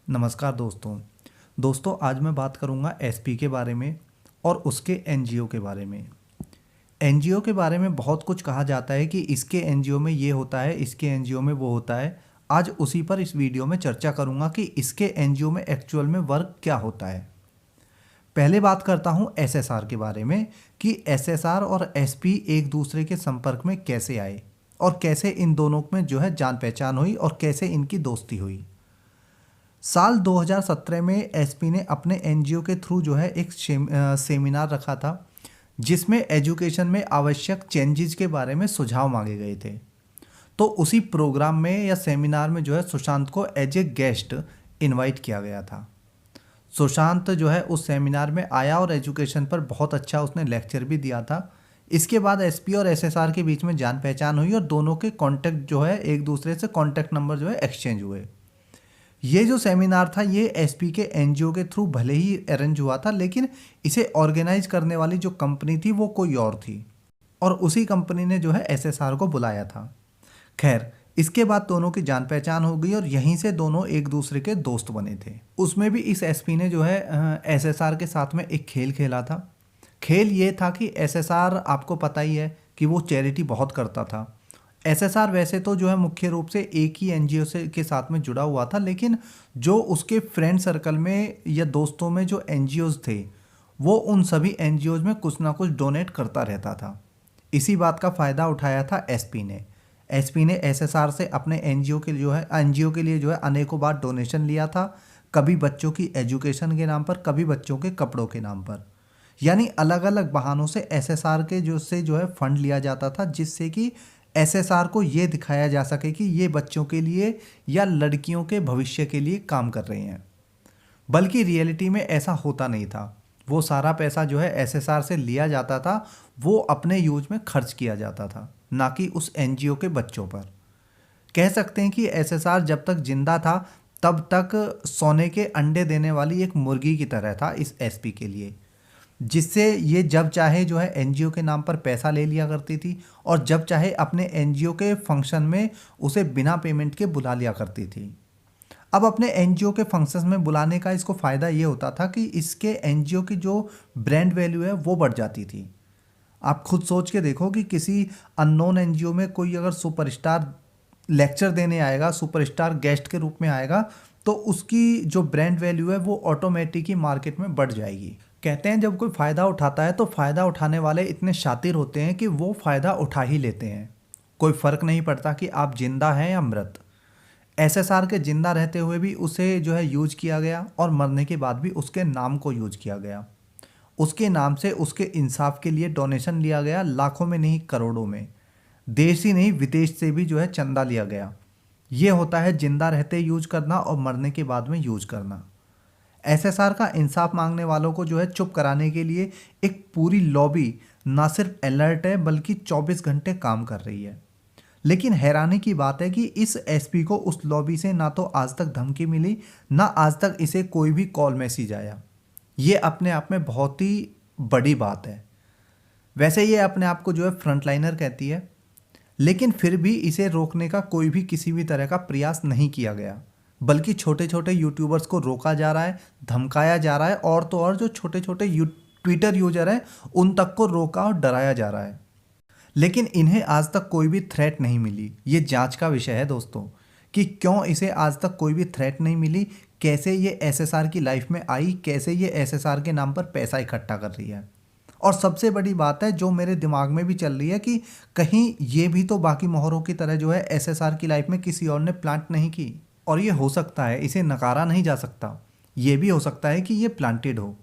नमस्कार दोस्तों आज मैं बात करूंगा एसपी के बारे में और उसके एनजीओ के बारे में। एनजीओ के बारे में बहुत कुछ कहा जाता है कि इसके एनजीओ में ये होता है, इसके एनजीओ में वो होता है। आज उसी पर इस वीडियो में चर्चा करूंगा कि इसके एनजीओ में एक्चुअल में वर्क क्या होता है। पहले बात करता हूं एसएसआर के बारे में कि एसएसआर और एसपी एक दूसरे के संपर्क में कैसे आए और कैसे इन दोनों में जान पहचान हुई और कैसे इनकी दोस्ती हुई। साल 2017 में एसपी ने अपने एनजीओ के थ्रू एक सेमिनार रखा था जिसमें एजुकेशन में आवश्यक चेंजेस के बारे में सुझाव मांगे गए थे। तो उसी प्रोग्राम में या सेमिनार में सुशांत को एज ए गेस्ट इनवाइट किया गया था। सुशांत उस सेमिनार में आया और एजुकेशन पर बहुत अच्छा उसने लेक्चर भी दिया था। इसके बाद एसपी और एसएसआर के बीच में जान पहचान हुई और दोनों के कॉन्टैक्ट एक दूसरे से कॉन्टैक्ट नंबर एक्सचेंज हुए। ये जो सेमिनार था ये एसपी के एनजीओ के थ्रू भले ही अरेंज हुआ था, लेकिन इसे ऑर्गेनाइज करने वाली जो कंपनी थी वो कोई और थी और उसी कंपनी ने एसएसआर को बुलाया था। खैर, इसके बाद दोनों की जान पहचान हो गई और यहीं से दोनों एक दूसरे के दोस्त बने थे। उसमें भी इस एसपी ने एसएसआर के साथ में एक खेल खेला था। खेल ये था कि एसएसआर, आपको पता ही है कि वो चैरिटी बहुत करता था। एसएसआर वैसे तो मुख्य रूप से एक ही एनजीओ से के साथ में जुड़ा हुआ था, लेकिन जो उसके फ्रेंड सर्कल में या दोस्तों में जो एनजीओज थे वो उन सभी एनजीओज में कुछ ना कुछ डोनेट करता रहता था। इसी बात का फ़ायदा उठाया था एसपी ने एसएसआर से अपने एनजीओ के लिए अनेकों बार डोनेशन लिया था। कभी बच्चों की एजुकेशन के नाम पर, कभी बच्चों के कपड़ों के नाम पर, यानी अलग अलग बहानों से एसएसआर के फंड लिया जाता था, जिससे कि एसएसआर को ये दिखाया जा सके कि ये बच्चों के लिए या लड़कियों के भविष्य के लिए काम कर रहे हैं। बल्कि रियलिटी में ऐसा होता नहीं था। वो सारा पैसा एसएसआर से लिया जाता था, वो अपने यूज में खर्च किया जाता था, ना कि उस एनजीओ के बच्चों पर। कह सकते हैं कि एसएसआर जब तक जिंदा था तब तक सोने के अंडे देने वाली एक मुर्गी की तरह था इस एसपी के लिए, जिससे ये जब चाहे एनजीओ के नाम पर पैसा ले लिया करती थी और जब चाहे अपने एनजीओ के फंक्शन में उसे बिना पेमेंट के बुला लिया करती थी। अब अपने एनजीओ के फंक्शंस में बुलाने का इसको फ़ायदा ये होता था कि इसके एनजीओ की जो ब्रांड वैल्यू है वो बढ़ जाती थी। आप खुद सोच के देखो कि किसी अननोन एनजीओ में कोई अगर सुपरस्टार लेक्चर देने आएगा, सुपरस्टार गेस्ट के रूप में आएगा, तो उसकी जो ब्रांड वैल्यू है वो ऑटोमेटिक ही मार्केट में बढ़ जाएगी। कहते हैं जब कोई फ़ायदा उठाता है तो फ़ायदा उठाने वाले इतने शातिर होते हैं कि वो फ़ायदा उठा ही लेते हैं। कोई फ़र्क नहीं पड़ता कि आप जिंदा हैं या मृत। एसएसआर के जिंदा रहते हुए भी उसे यूज किया गया और मरने के बाद भी उसके नाम को यूज किया गया। उसके नाम से उसके इंसाफ के लिए डोनेशन लिया गया, लाखों में नहीं करोड़ों में। देश ही नहीं विदेश से भी चंदा लिया गया। ये होता है जिंदा रहते यूज करना और मरने के बाद में यूज करना। एसएसआर का इंसाफ मांगने वालों को चुप कराने के लिए एक पूरी लॉबी ना सिर्फ अलर्ट है बल्कि 24 घंटे काम कर रही है। लेकिन हैरानी की बात है कि इस एसपी को उस लॉबी से ना तो आज तक धमकी मिली, ना आज तक इसे कोई भी कॉल मैसेज आया। ये अपने आप में बहुत ही बड़ी बात है। वैसे ये अपने आप को फ्रंटलाइनर कहती है, लेकिन फिर भी इसे रोकने का कोई भी किसी भी तरह का प्रयास नहीं किया गया, बल्कि छोटे छोटे यूट्यूबर्स को रोका जा रहा है, धमकाया जा रहा है और तो और जो छोटे छोटे ट्विटर यूजर हैं उन तक को रोका और डराया जा रहा है। लेकिन इन्हें आज तक कोई भी थ्रेट नहीं मिली। ये जांच का विषय है दोस्तों कि क्यों इसे आज तक कोई भी थ्रेट नहीं मिली, कैसे ये एसएसआर की लाइफ में आई, कैसे ये एसएसआर के नाम पर पैसा इकट्ठा कर रही है। और सबसे बड़ी बात है जो मेरे दिमाग में भी चल रही है कि कहीं ये भी तो बाकी मोहरों की तरह एसएसआर की लाइफ में किसी और ने प्लांट नहीं की। और ये हो सकता है, इसे नकारा नहीं जा सकता। ये भी हो सकता है कि ये प्लांटेड हो।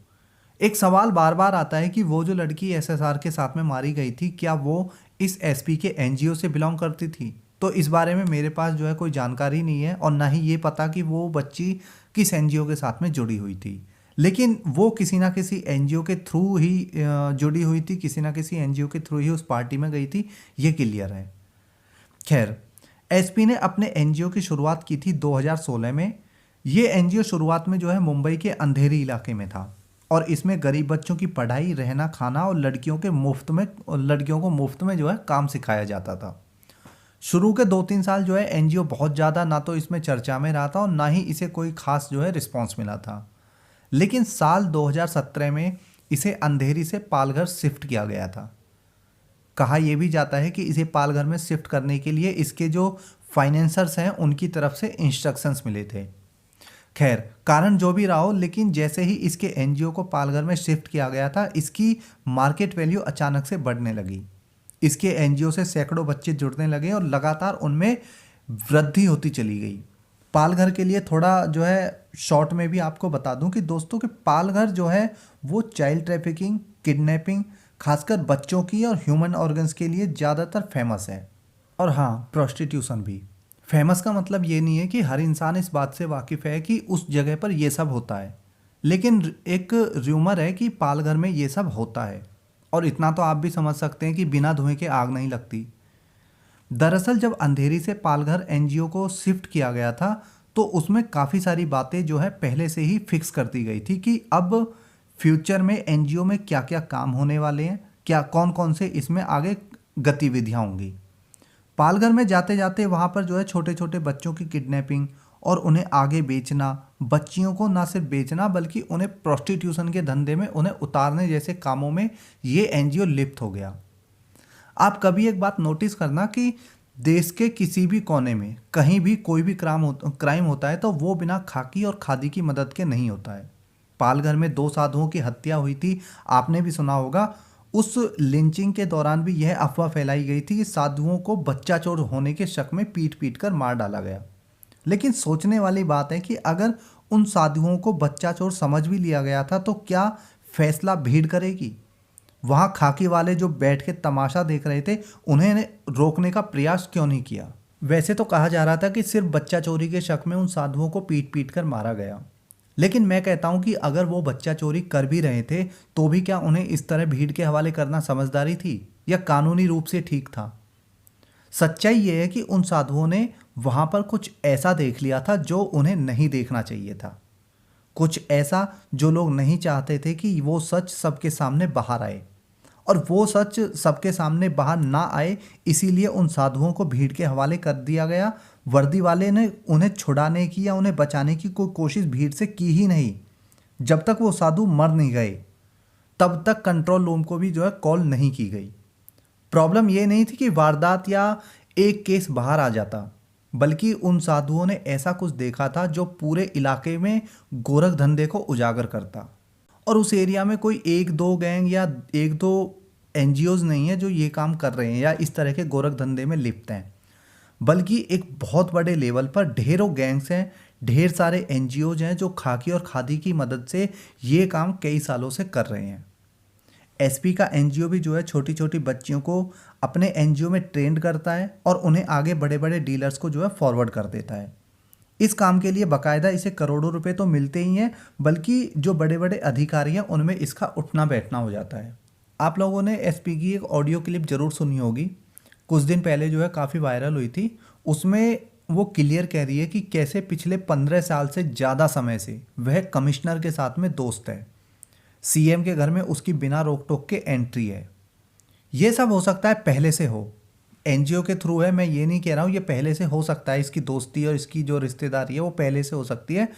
एक सवाल बार बार आता है कि वो जो लड़की एसएसआर के साथ में मारी गई थी, क्या वो इस एसपी के एनजीओ से बिलोंग करती थी? तो इस बारे में मेरे पास कोई जानकारी नहीं है और ना ही ये पता कि वो बच्ची किस एनजीओ के साथ में जुड़ी हुई थी। लेकिन वो किसी ना किसी एनजीओ के थ्रू ही जुड़ी हुई थी, किसी ना किसी एनजीओ के थ्रू ही उस पार्टी में गई थी, ये क्लियर है। खैर, एसपी ने अपने एनजीओ की शुरुआत की थी 2016 में। ये एनजीओ शुरुआत में मुंबई के अंधेरी इलाके में था और इसमें गरीब बच्चों की पढ़ाई, रहना, खाना और लड़कियों को मुफ्त में काम सिखाया जाता था। शुरू के 2-3 साल जो है एनजीओ बहुत ज़्यादा ना तो इसमें चर्चा में रहा था और ना ही इसे कोई खास जो है रिस्पॉन्स मिला था। लेकिन साल 2017 में इसे अंधेरी से पालघर शिफ्ट किया गया था। कहा यह भी जाता है कि इसे पालघर में शिफ्ट करने के लिए इसके जो फाइनेंसर्स हैं उनकी तरफ से इंस्ट्रक्शंस मिले थे। खैर, कारण जो भी रहा हो, लेकिन जैसे ही इसके एनजीओ को पालघर में शिफ्ट किया गया था, इसकी मार्केट वैल्यू अचानक से बढ़ने लगी। इसके एनजीओ से सैकड़ों बच्चे जुड़ने लगे और लगातार उनमें वृद्धि होती चली गई। पालघर के लिए थोड़ा जो है शॉर्ट में भी आपको बता दूं कि दोस्तों कि पालघर जो है वो चाइल्ड ट्रैफिकिंग, किडनैपिंग, खासकर बच्चों की और ह्यूमन ऑर्गन्स के लिए ज़्यादातर फेमस है। और हाँ, प्रोस्टिट्यूशन भी। फेमस का मतलब ये नहीं है कि हर इंसान इस बात से वाकिफ़ है कि उस जगह पर ये सब होता है, लेकिन एक र्यूमर है कि पालघर में ये सब होता है। और इतना तो आप भी समझ सकते हैं कि बिना धुएं के आग नहीं लगती। दरअसल जब अंधेरी से पालघर एनजीओ को शिफ्ट किया गया था तो उसमें काफ़ी सारी बातें जो है पहले से ही फिक्स कर दी गई थी कि अब फ्यूचर में एनजीओ में क्या क्या काम होने वाले हैं, क्या कौन कौन से इसमें आगे गतिविधियां होंगी। पालघर में जाते जाते वहाँ पर जो है छोटे छोटे बच्चों की किडनैपिंग और उन्हें आगे बेचना, बच्चियों को ना सिर्फ बेचना बल्कि उन्हें प्रोस्टिट्यूशन के धंधे में उन्हें उतारने जैसे कामों में ये एनजीओ लिप्त हो गया। आप कभी एक बात नोटिस करना कि देश के किसी भी कोने में कहीं भी कोई भी क्राइम होता है तो वो बिना खाकी और खादी की मदद के नहीं होता है। पालघर में 2 साधुओं की हत्या हुई थी, आपने भी सुना होगा। उस लिंचिंग के दौरान भी यह अफवाह फैलाई गई थी कि साधुओं को बच्चा चोर होने के शक में पीट पीट कर मार डाला गया। लेकिन सोचने वाली बात है कि अगर उन साधुओं को बच्चा चोर समझ भी लिया गया था तो क्या फैसला भीड़ करेगी? वहाँ खाकी वाले जो बैठ के तमाशा देख रहे थे उन्हें रोकने का प्रयास क्यों नहीं किया? वैसे तो कहा जा रहा था कि सिर्फ बच्चा चोरी के शक में उन साधुओं को पीट पीट कर मारा गया, लेकिन मैं कहता हूं कि अगर वो बच्चा चोरी कर भी रहे थे तो भी क्या उन्हें इस तरह भीड़ के हवाले करना समझदारी थी या कानूनी रूप से ठीक था? सच्चाई ये है कि उन साधुओं ने वहां पर कुछ ऐसा देख लिया था जो उन्हें नहीं देखना चाहिए था, कुछ ऐसा जो लोग नहीं चाहते थे कि वो सच सबके सामने बाहर आए, और वो सच सबके सामने बाहर ना आए इसीलिए उन साधुओं को भीड़ के हवाले कर दिया गया। वर्दी वाले ने उन्हें छुड़ाने की या उन्हें बचाने की कोई कोशिश भीड़ से की ही नहीं। जब तक वो साधु मर नहीं गए तब तक कंट्रोल रूम को भी जो है कॉल नहीं की गई। प्रॉब्लम ये नहीं थी कि वारदात या एक केस बाहर आ जाता, बल्कि उन साधुओं ने ऐसा कुछ देखा था जो पूरे इलाके में गोरख धंधे को उजागर करता। और उस एरिया में कोई 1-2 गैंग या 1-2 एनजीओज नहीं है जो ये काम कर रहे हैं या इस तरह के गोरख धंधे में लिप्त हैं, बल्कि एक बहुत बड़े लेवल पर ढेरों गैंग्स हैं, ढेर सारे एनजीओज हैं जो खाकी और खादी की मदद से ये काम कई सालों से कर रहे हैं। एसपी का एनजीओ भी जो है छोटी छोटी बच्चियों को अपने एनजीओ में ट्रेंड करता है और उन्हें आगे बड़े बड़े डीलर्स को जो है फॉरवर्ड कर देता है। इस काम के लिए बाकायदा इसे करोड़ों रुपए तो मिलते ही हैं, बल्कि जो बड़े बड़े अधिकारी हैं उनमें इसका उठना बैठना हो जाता है। आप लोगों ने एसपी की एक ऑडियो क्लिप ज़रूर सुनी होगी, कुछ दिन पहले जो है काफ़ी वायरल हुई थी। उसमें वो क्लियर कह रही है कि कैसे पिछले 15 साल से ज़्यादा समय से वह कमिश्नर के साथ में दोस्त है, सीएम के घर में उसकी बिना रोक टोक के एंट्री है। ये सब हो सकता है पहले से हो, एनजीओ के थ्रू है, मैं ये नहीं कह रहा हूँ, ये पहले से हो सकता है, इसकी दोस्ती और इसकी जो रिश्तेदारी है वो पहले से हो सकती है,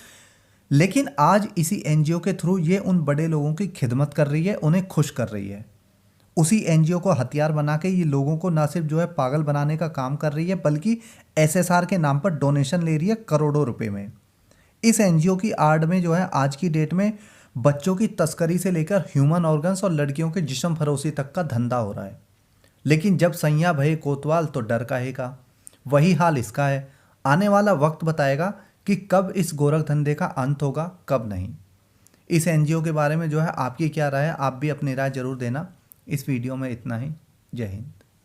लेकिन आज इसी एनजीओ के थ्रू ये उन बड़े लोगों की खिदमत कर रही है, उन्हें खुश कर रही है। उसी एनजीओ को हथियार बना के ये लोगों को ना सिर्फ जो है पागल बनाने का काम कर रही है, बल्कि एसएसआर के नाम पर डोनेशन ले रही है करोड़ों रुपए में। इस एनजीओ की आड़ में जो है आज की डेट में बच्चों की तस्करी से लेकर ह्यूमन ऑर्गन्स और लड़कियों के जिस्म फरोशी तक का धंधा हो रहा है। लेकिन जब सैया भये कोतवाल तो डर काहेगा, वही हाल इसका है। आने वाला वक्त बताएगा कि कब इस गोरख धंधे का अंत होगा, कब नहीं। इस एनजीओ के बारे में जो है आपकी क्या राय है, आप भी अपनी राय जरूर देना। इस वीडियो में इतना ही। जय हिंद।